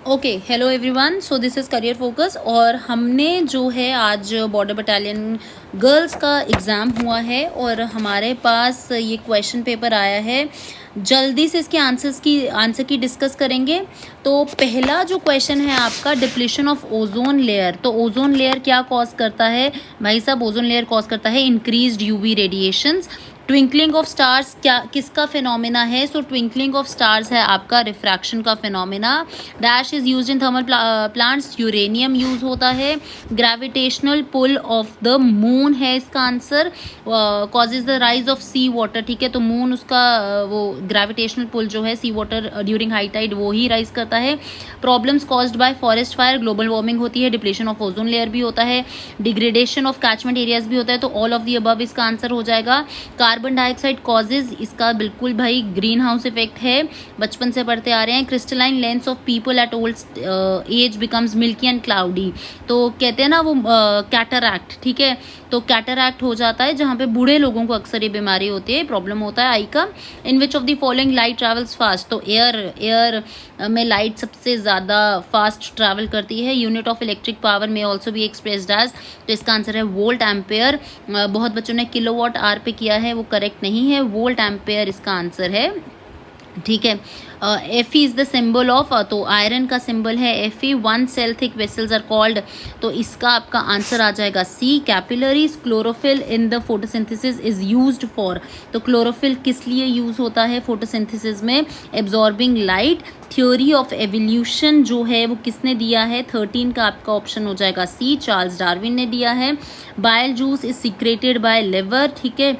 Okay, hello everyone. So this is career focus और हमने जो है आज बॉर्डर बटालियन गर्ल्स का एग्ज़ाम हुआ है और हमारे पास ये क्वेश्चन पेपर आया है। जल्दी से इसके आंसर की डिस्कस करेंगे। तो पहला जो क्वेश्चन है आपका, डिप्लीशन ऑफ ओजोन लेयर। तो ओजोन लेयर क्या कॉज करता है भाई साहब? ओजोन लेयर कॉज करता है increased UV radiations. Twinkling of stars क्या किसका फिनोमिना है? सो ट्विंकलिंग ऑफ स्टार्स है आपका रिफ्रैक्शन का phenomena. Dash is use in thermal plants, uranium use होता है। Gravitational pull of the moon है इसका answer. Causes the rise of sea water, ठीक है। तो मून उसका वो ग्रेविटेशनल पुल जो है सी वाटर ड्यूरिंग हाई टाइड वो ही राइज करता है। Problems caused by forest fire, global warming होती है। डिप्लेशन ऑफ ओजोन लेयर भी होता है। डिग्रेडेशन ऑफ कैचमेंट एरियाज भी होता है। तो ऑल ऑफ दी अबव इसका आंसर हो जाएगा। कार्बन डाइऑक्साइड कॉजेज, इसका बिल्कुल भाई ग्रीन हाउस इफेक्ट है, बचपन से पढ़ते आ रहे हैं। Crystalline lens of people at old age becomes milky and cloudy. तो कहते हैं ना वो कैटरैक्ट, ठीक है। तो कैटरैक्ट हो जाता है जहाँ पे बूढ़े लोगों को अक्सर ये बीमारी होती है, प्रॉब्लम होता है आई का। In which of the following light travels fast? तो एयर में लाइट सबसे ज़्यादा फास्ट ट्रैवल करती है। यूनिट ऑफ इलेक्ट्रिक पावर में ऑल्सो भी एक्सप्रेस्ड एज, तो इसका आंसर है वोल्ट एम्पेयर। बहुत बच्चों ने किलोवाट आर पे किया है, वो करेक्ट नहीं है, वोल्ट एम्पेयर इसका आंसर है, ठीक है। Fe is the symbol of, तो आयरन का सिंबल है Fe। One cell thick vessels are called, तो इसका आपका आंसर आ जाएगा C, capillaries. Chlorophyll in the photosynthesis is used for, तो क्लोरोफिल किस लिए यूज होता है फोटोसिंथेसिस में? Absorbing light. Theory of evolution जो है वो किसने दिया है? 13 का आपका ऑप्शन हो जाएगा सी, चार्ल्स डार्विन ने दिया है। Bile juice is secreted by liver, ठीक है,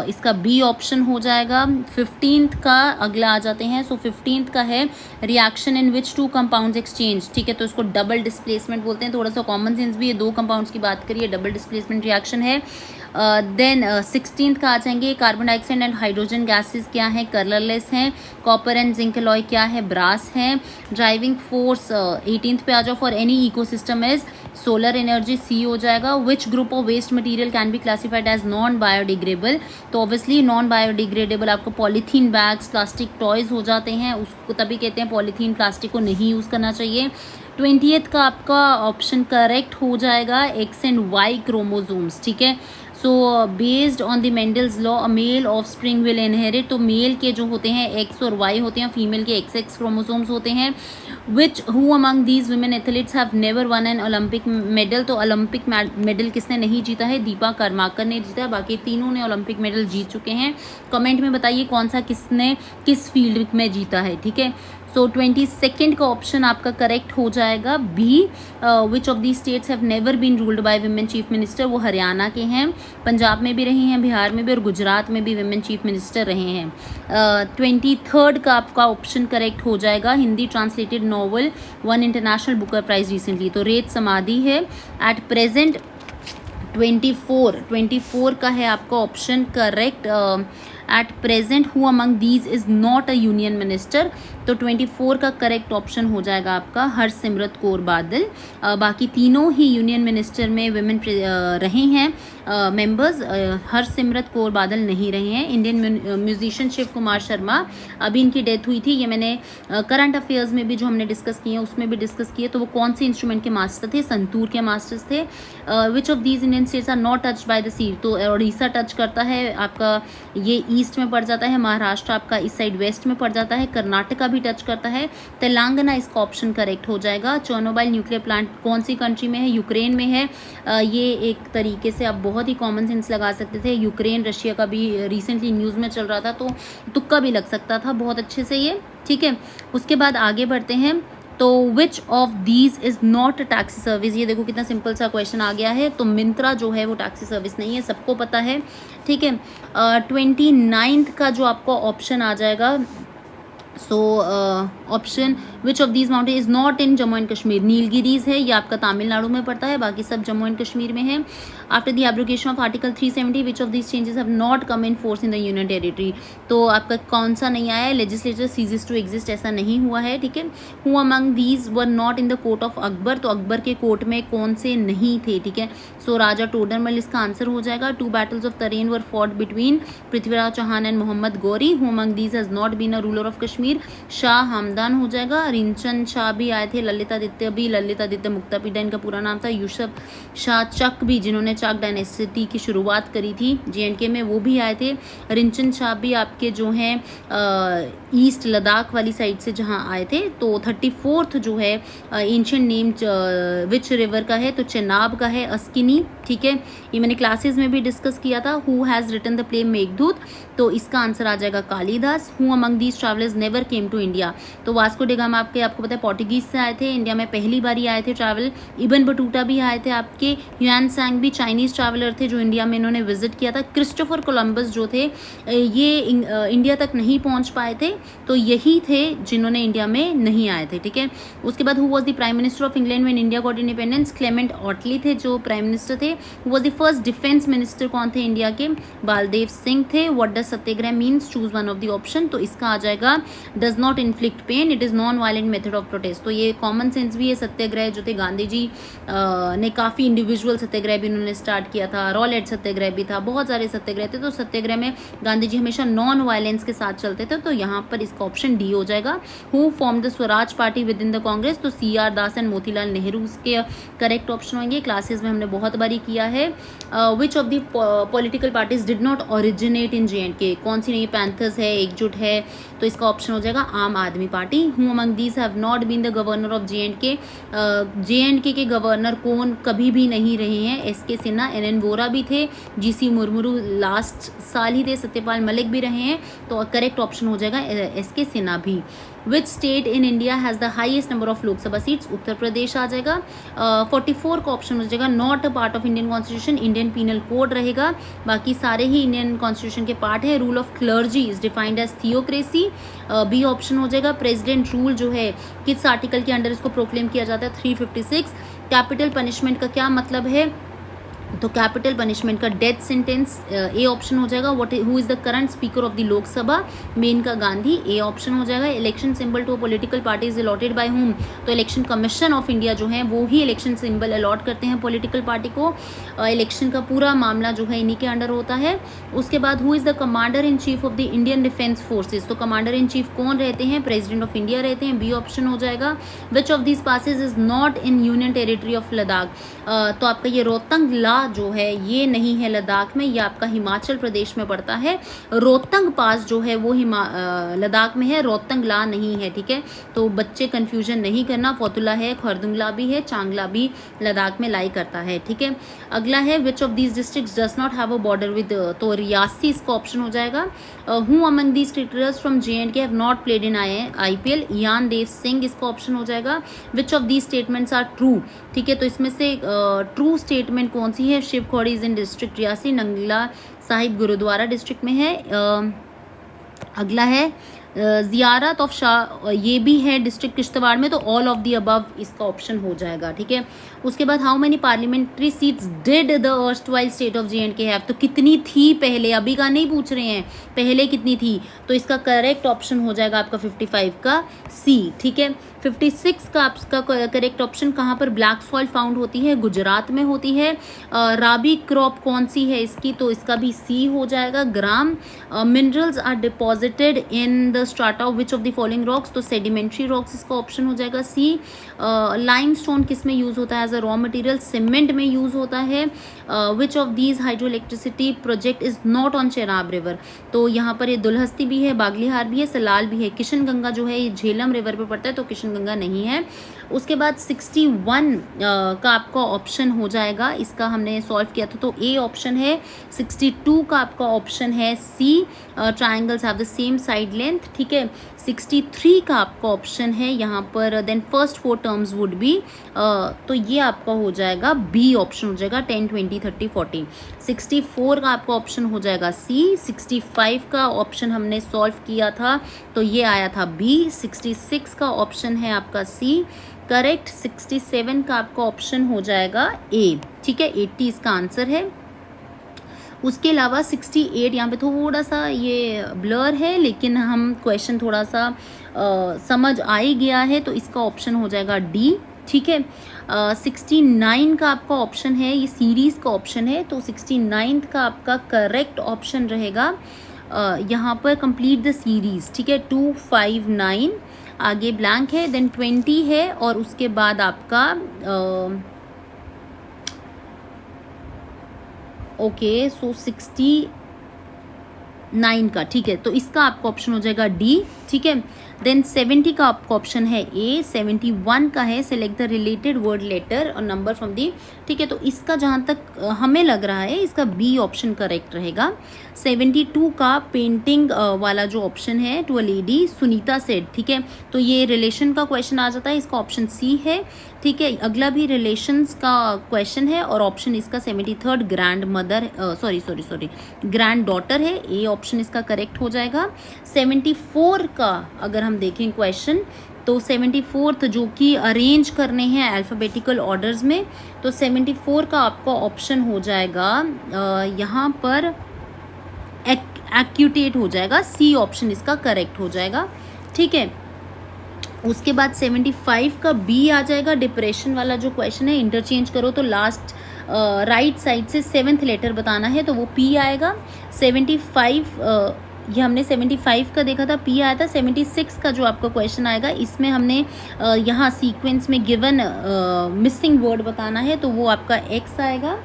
इसका बी ऑप्शन हो जाएगा। 15th का अगला आ जाते हैं। सो 15th का है reaction in which two compounds exchange, ठीक है। तो इसको डबल डिस्प्लेसमेंट बोलते हैं, थोड़ा सा कॉमन सेंस भी है, दो कंपाउंड्स की बात करिए, डबल डिस्प्लेसमेंट रिएक्शन है। देन 16th का आ जाएंगे, carbon dioxide and hydrogen gases क्या है? कलरलेस हैं। कॉपर एंड जिंक अलॉय क्या है? ब्रास है। ड्राइविंग फोर्स 18th पे आ जाओ, for any ecosystem is solar energy, C हो जाएगा। Which group of waste material can be classified as non biodegradable? तो ऑब्वियसली नॉन बायोडिग्रेडेबल आपको पॉलीथीन बैग्स, प्लास्टिक टॉयज हो जाते हैं, उसको तभी कहते हैं पॉलीथीन, प्लास्टिक को नहीं यूज़ करना चाहिए। 20th का आपका ऑप्शन करेक्ट हो जाएगा, एक्स एंड वाई क्रोमोजोम्स, ठीक है। So based on the Mendel's law a male offspring will inherit, तो मेल के जो होते हैं एक्स और वाई होते हैं, फीमेल के एक्स एक्स क्रोमोसोम्स होते हैं। Which who among these women athletes have never won an Olympic medal? तो ओलंपिक मेडल किसने नहीं जीता है? दीपा कर्माकर ने जीता है, बाकी तीनों ने ओलंपिक मेडल जीत चुके हैं। कमेंट में बताइए कौन सा किसने किस फील्ड में जीता है, ठीक है। सो 22nd का ऑप्शन आपका करेक्ट हो जाएगा B. Which of the states have never been ruled by women chief minister? वो हरियाणा के हैं, पंजाब में भी रही हैं, बिहार में भी, और गुजरात में भी विमेन चीफ मिनिस्टर रहे हैं। 23rd का आपका ऑप्शन करेक्ट हो जाएगा, Hindi translated novel won international Booker prize recently, तो रेत समाधि है। एट प्रेजेंट 24 का है आपका option correct. At present who among these is not a union minister? तो 24 का करेक्ट ऑप्शन हो जाएगा आपका हरसिमरत कौर बादल। बाकी तीनों ही यूनियन मिनिस्टर में विमेन रहे हैं मेंबर्स, हरसिमरत कौर बादल नहीं रहे हैं। इंडियन म्यूजिशियन शिव कुमार शर्मा, अभी इनकी डेथ हुई थी, ये मैंने करंट अफेयर्स में भी जो हमने डिस्कस किए उसमें भी डिस्कस किए। तो वो कौन से इंस्ट्रूमेंट के मास्टर थे? संतूर के मास्टर्स थे। Which of these Indian states are not touch by the sea? तो उड़ीसा टच करता है आपका, ये ईस्ट में पड़ जाता है, महाराष्ट्र आपका इस साइड वेस्ट में पड़ जाता है, कर्नाटका भी टच करता है, तेलंगाना इसका ऑप्शन करेक्ट हो जाएगा। चोर्नोबाइल न्यूक्लियर प्लांट कौन सी कंट्री में है? यूक्रेन में है। ये एक तरीके से आप बहुत ही कॉमन सेंस लगा सकते थे, यूक्रेन रशिया का भी रिसेंटली न्यूज़ में चल रहा था, तो तुक्का भी लग सकता था बहुत अच्छे से ये, ठीक है। उसके बाद आगे बढ़ते हैं। तो विच of these is not taxi service? ये देखो कितना सिंपल सा क्वेश्चन आ गया है। तो मिंत्रा जो है वो टैक्सी सर्विस नहीं है, सबको पता है, ठीक है। 29th का जो आपका ऑप्शन आ जाएगा, so option which of these mountain is not in Jammu and Kashmir? Nilgiris है, ये आपका तमिलनाडु में पड़ता है, बाकी सब जम्मू एंड कश्मीर में है। After the abrogation of article 370 which of these changes have not come in force in the union territory? तो आपका कौन सा नहीं आया है? लेजिस्लेचर सीजेस टू एग्जिस्ट, ऐसा नहीं हुआ है, ठीक है। Who among these were not in the court of Akbar? तो अकबर के कोर्ट में कौन से नहीं थे, ठीक है। सो राजा टोडरमल इसका आंसर हो जाएगा। 2 battles of Tarain were fought between Prithviraj Chauhan and Mohammad Ghori. Who among these has not been a ruler of Kashmir? Shah Hamdan हो जाएगा। रिंचन शाह भी आए थे, ललितादित्य मुक्तापीडा इनका पूरा नाम था, यूसुफ शाह चक भी, जिन्होंने चक डायनेस्टी की शुरुआत करी थी JNK में, वो भी आए थे। रिंचन शाह भी आपके जो हैं ईस्ट लद्दाख वाली साइड से जहाँ आए थे। तो 34th जो है एंशिएंट नेम विच रिवर का है, तो चेनाब का है, अस्किनी, ठीक है, ये मैंने क्लासेस में भी डिस्कस किया था। Who has written the play Meghdoot, तो इसका आंसर आ जाएगा Kalidas. Who among these travellers never came to India, तो वास्को डी गामा आपको पता है पोर्टुगीज से आए थे, इंडिया में पहली बार आए थे ट्रैवल। इबन बटूटा भी आए थे आपके, ह्यूएन सांग भी चाइनीज ट्रैवलर थे जो इंडिया में इन्होंने विजिट किया था। क्रिस्टोफर कोलंबस जो थे ये इंडिया तक नहीं पहुंच पाए थे, तो यही थे जिन्होंने इंडिया में नहीं आए थे, ठीक है। उसके बाद who was the prime minister of England when India got independence, Clement Attlee थे जो प्राइम मिनिस्टर थे। Who was the first defence minister, कौन थे इंडिया के, बालदेव सिंह थे। What does satyagraha means, choose one of the option, तो इसका आ जाएगा does not inflict pain, it is non violent method of protest. तो ये कॉमन सेंस भी है। सत्याग्रह जो थे गांधी जी ने काफ़ी इंडिविजुअल सत्याग्रह भी उन्होंने स्टार्ट किया था, रॉलेट सत्याग्रह भी था, बहुत सारे सत्याग्रह थे। तो सत्याग्रह में गांधी जी हमेशा नॉन वायलेंस के साथ चलते थे, तो यहाँ पर इसका ऑप्शन डी हो जाएगा। Who form the Swaraj party with in the Congress, तो CR Das and Motilal Nehru इसके करेक्ट ऑप्शन होंगे। क्लासेस में हमने बहुत बारी किया है। Which of the political parties did not originate in JNK, कौन सी नहीं, पैंथर्स है, एकजुट है, तो इसका ऑप्शन हो जाएगा Aam Aadmi party. Who among these have not been the governor of JNK, JNK के गवर्नर कौन कभी भी नहीं रहे हैं, SK सिन्हा, NN वोरा भी थे, GC मुर्मू लास्ट साल ही थे, सत्यपाल मलिक भी रहे हैं, तो करेक्ट ऑप्शन हो जाएगा SK सिन्हा भी। Which state in India has the highest number of Lok Sabha seats, Uttar Pradesh आ जाएगा। 44 का ऑप्शन हो जाएगा not a part of Indian constitution, Indian penal code रहेगा, बाकी सारे ही इंडियन कॉन्स्टिट्यूशन के पार्ट है। Rule of clergy is defined as theocracy, B option हो जाएगा। प्रेसिडेंट रूल जो है किस आर्टिकल के अंडर इसको प्रोक्लेम किया जाता है, 356। कैपिटल पनिशमेंट का क्या मतलब है, तो कैपिटल पनिशमेंट का डेथ सेंटेंस, ए ऑप्शन हो जाएगा। What who is the current speaker of the Lok Sabha, Menaka Gandhi, A option हो जाएगा। Election symbol to political party is allotted by whom, तो इलेक्शन कमीशन ऑफ इंडिया जो है वो ही इलेक्शन सिंबल अलॉट करते हैं पॉलिटिकल पार्टी को। इलेक्शन का पूरा मामला जो है इन्हीं के अंडर होता है। उसके बाद who is the commander in chief of the Indian defence forces, तो कमांडर इन चीफ कौन रहते हैं, प्रेसिडेंट ऑफ इंडिया रहते हैं, बी ऑप्शन हो जाएगा। Which of this passage is not in union territory of Ladakh, तो आपका ये रोहतंग ला जो है ये नहीं है लद्दाख में, ये आपका हिमाचल प्रदेश में पड़ता है। रोहतंग पास जो है वो लद्दाख में है, रोहतंग ला नहीं है, ठीक है। तो बच्चे कंफ्यूजन नहीं करना, फौतुला है, खरदुंगला भी है, चांगला भी लद्दाख में लाई करता है, ठीक है। अगला है which of these districts does not have a border with, तो रियासी इसका ऑप्शन हो जाएगा। Who among these cricketers from JNK have not played in IPL, Yan Dev Singh इसका ऑप्शन हो जाएगा। Which of these statements are true, ठीक है, तो इसमें से ट्रू स्टेटमेंट कौन सी है, Shiv Khori is in district Reasi, Nangla Sahib gurdwara district में है। अगला है जियारत ऑफ शाह, ये भी है डिस्ट्रिक्ट किश्तवाड़ में, तो ऑल ऑफ दी अबव इसका ऑप्शन हो जाएगा, ठीक है। उसके बाद how many parliamentary seats did the erstwhile state of JNK have, तो कितनी थी पहले, अभी का नहीं पूछ रहे हैं, पहले कितनी थी, तो इसका करेक्ट ऑप्शन हो जाएगा आपका 55 का C, ठीक है। 56 का आपका करेक्ट ऑप्शन कहाँ पर ब्लैक सॉइल फाउंड होती है, गुजरात में होती है। राबी क्रॉप कौन सी है इसकी, तो इसका भी C हो जाएगा। ग्राम minerals are deposited in the strata of which of the following rocks, तो सेडिमेंट्री रॉक्स इसका ऑप्शन हो जाएगा C। लाइमस्टोन किस में यूज होता है as a raw material, cement में यूज होता है। Which of these hydro electricity project is not on Chenab river, तो यहाँ पर ये दुल्हस्ती भी है, बागलीहार भी है, सलाल भी है। किशन गंगा जो है ये झेलम रिवर पर पड़ता है, तो किशन गंगा नहीं है। उसके बाद 61 का आपका ऑप्शन हो जाएगा, इसका हमने सॉल्व किया था, तो ए ऑप्शन है। 62 का आपका ऑप्शन है C, triangles have the same side length, ठीक है। 63 का आपका ऑप्शन है यहाँ पर, then first 4 terms would be, तो ये आपका हो जाएगा B ऑप्शन हो जाएगा, 10, 20, 30, 40। 64 का आपका ऑप्शन हो जाएगा C। 65 का ऑप्शन हमने सॉल्व किया था, तो ये आया था B। 66 का ऑप्शन है आपका C करेक्ट। 67 का आपका ऑप्शन हो जाएगा A, ठीक है। 80 इसका आंसर है। उसके अलावा 68 यहाँ पे थोड़ा सा ये ब्लर है, लेकिन हम क्वेश्चन थोड़ा सा समझ आ ही गया है, तो इसका ऑप्शन हो जाएगा D, ठीक है। 69 का आपका ऑप्शन है, ये सीरीज का ऑप्शन है, तो 69 का आपका करेक्ट ऑप्शन रहेगा यहाँ पर कंप्लीट द सीरीज, ठीक है। 2, 5, 9 आगे ब्लैंक है, देन 20 है, और उसके बाद आपका ओके सो 69 का, ठीक है, तो इसका आपका ऑप्शन हो जाएगा डी, ठीक है। देन 70 का आपका ऑप्शन है ए, 71 का है select the related word letter और नंबर फ्रॉम दी, ठीक है, तो इसका जहाँ तक हमें लग रहा है इसका बी ऑप्शन करेक्ट रहेगा। 72 का पेंटिंग वाला जो ऑप्शन है to a lady Sunita said, ठीक है, तो ये रिलेशन का क्वेश्चन आ जाता है, इसका ऑप्शन सी है, ठीक है। अगला भी रिलेशंस का क्वेश्चन है और ऑप्शन इसका 73rd grand mother sorry grand daughter है, ए ऑप्शन इसका करेक्ट हो जाएगा। 74 का अगर हम देखें क्वेश्चन तो 74th जो कि अरेंज करने हैं अल्फ़ाबेटिकल ऑर्डर्स में, तो 74 का आपका ऑप्शन हो जाएगा यहाँ पर एक्यूटेट हो जाएगा, सी ऑप्शन इसका करेक्ट हो जाएगा, ठीक है। उसके बाद 75 का बी आ जाएगा, डिप्रेशन वाला जो क्वेश्चन है इंटरचेंज करो तो लास्ट राइट साइड से 7th लेटर बताना है तो वो पी आएगा। 75 ये हमने 75 का देखा था, पी आया था। 76 का जो आपका क्वेश्चन आएगा इसमें हमने यहाँ सीक्वेंस में गिवन मिसिंग वर्ड बताना है तो वो आपका एक्स आएगा।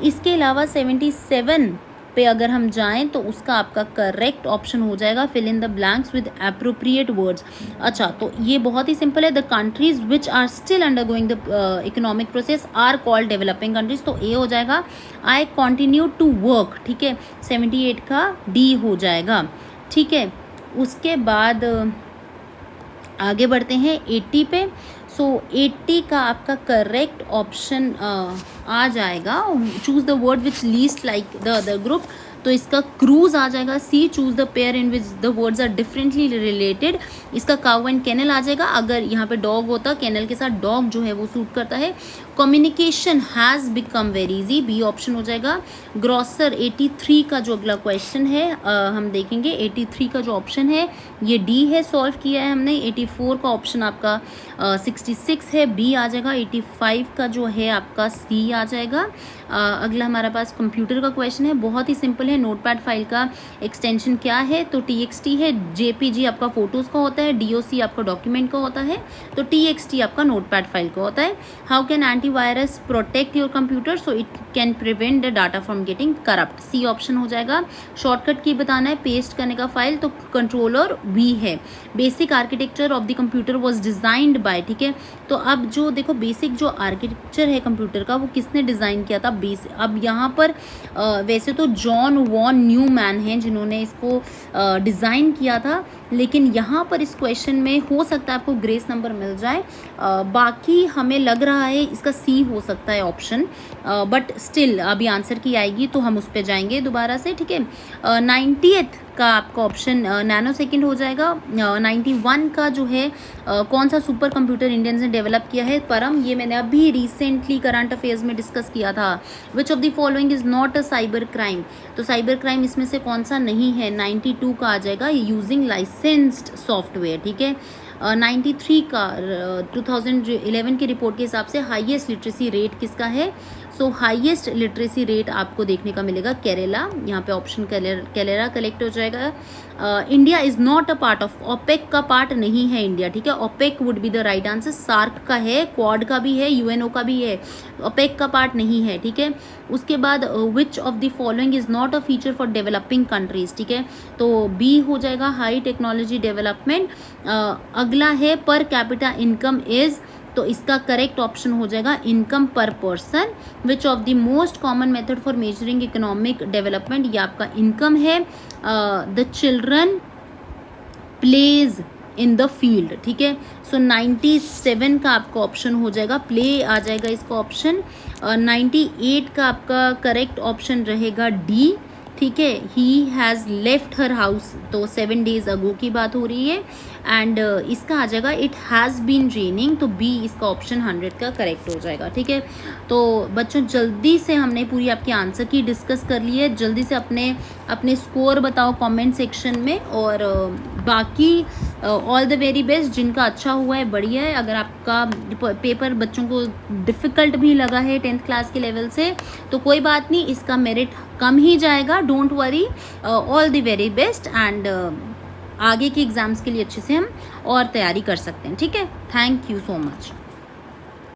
इसके अलावा 77 पे अगर हम जाएं तो उसका आपका करेक्ट ऑप्शन हो जाएगा fill in the blanks with appropriate words. अच्छा, तो ये बहुत ही सिंपल है, the countries which are still undergoing the economic process are called developing countries, तो ए हो जाएगा आई कॉन्टिन्यू टू वर्क, ठीक है। 78 का डी हो जाएगा, ठीक है। उसके बाद आगे बढ़ते हैं 80 पे। सो 80 का आपका करेक्ट ऑप्शन आ जाएगा choose the word which least like the other group, तो इसका क्रूज आ जाएगा। C choose the pair in which the words are differently related, इसका काउ एंड कैनल आ जाएगा। अगर यहाँ पे डॉग होता कैनल के साथ डॉग जो है वो सूट करता है। Communication has become very easy, B option हो जाएगा। ग्रॉसर 83 का जो अगला क्वेश्चन है हम देखेंगे। 83 का जो ऑप्शन है ये डी है, सॉल्व किया है हमने। 84 का ऑप्शन आपका 66 है, बी आ जाएगा। 85 का जो है आपका सी आ जाएगा। अगला हमारे पास कंप्यूटर का क्वेश्चन है, बहुत ही सिंपल है। नोटपैड फाइल का एक्सटेंशन क्या है, तो TXT है। JPG आपका फोटोज़ का होता है, DOC आपका डॉक्यूमेंट का होता है, तो TXT आपका नोटपैड फाइल का होता है। How can antivirus protect your computer, so it can prevent the data from getting corrupt, C option हो जाएगा। शॉर्टकट की बताना है पेस्ट करने का फाइल, तो कंट्रोलर वी है। Basic architecture of the computer was designed bye, ठीक है। तो अब जो देखो बेसिक जो आर्किटेक्चर है कंप्यूटर का वो किसने डिज़ाइन किया था, अब यहाँ पर वैसे तो जॉन वॉन न्यूमैन हैं जिन्होंने इसको डिज़ाइन किया था, लेकिन यहाँ पर इस क्वेश्चन में हो सकता है आपको ग्रेस नंबर मिल जाए। बाकी हमें लग रहा है इसका सी हो सकता है ऑप्शन, बट स्टिल अभी आंसर की आएगी तो हम उस पर जाएंगे दोबारा से, ठीक है। 90th का आपका ऑप्शन नैनो सेकेंड हो जाएगा। 91 का जो है कौन सा सुपर कंप्यूटर इंडियंस ने डेवलप किया है, परम, ये मैंने अभी रिसेंटली करंट अफेयर्स में डिस्कस किया था। विच of the following is not a cyber crime, तो साइबर क्राइम इसमें से कौन सा नहीं है। 92 का आ जाएगा यूजिंग लाइसेंस्ड सॉफ्टवेयर, ठीक है। 93 का 2011 की रिपोर्ट के हिसाब से हाईएस्ट लिटरेसी रेट किसका है, सो हाईएस्ट लिटरेसी रेट आपको देखने का मिलेगा केरला, यहाँ पे ऑप्शन केरला कलेक्ट हो जाएगा। India is not a part of, OPEC का पार्ट नहीं है इंडिया, ठीक है। OPEC would be the right answer. SAARC का है, क्वाड का भी है, UNO का भी है, ओपेक का पार्ट नहीं है, ठीक है। उसके बाद विच of the following is not a feature for developing countries, ठीक है, तो बी हो जाएगा हाई टेक्नोलॉजी डेवलपमेंट। अगला है पर कैपिटा इनकम इज, तो इसका करेक्ट ऑप्शन हो जाएगा income per person. Which of the most common method for measuring economic development, ये आपका इनकम है। The children plays in the field, ठीक है। सो 97 का आपका ऑप्शन हो जाएगा प्ले आ जाएगा इसका ऑप्शन। 98 का आपका करेक्ट ऑप्शन रहेगा डी, ठीक है। He has left her house, तो 7 days अगो की बात हो रही है। एंड इसका आ जाएगा इट हैज़ बीन रेनिंग, तो बी इसका ऑप्शन 100 का करेक्ट हो जाएगा, ठीक है। तो बच्चों जल्दी से हमने पूरी आपकी आंसर की डिस्कस कर ली है। जल्दी से अपने स्कोर बताओ कमेंट सेक्शन में, और बाकी ऑल द वेरी बेस्ट। जिनका अच्छा हुआ है बढ़िया है, अगर आपका पेपर बच्चों को डिफ़िकल्ट भी लगा है 10th क्लास के लेवल से तो कोई बात नहीं, इसका मेरिट कम ही जाएगा, don't worry. All the very best, and आगे के एग्ज़ाम्स के लिए अच्छे से हम और तैयारी कर सकते हैं। ठीक है, थैंक यू सो मच।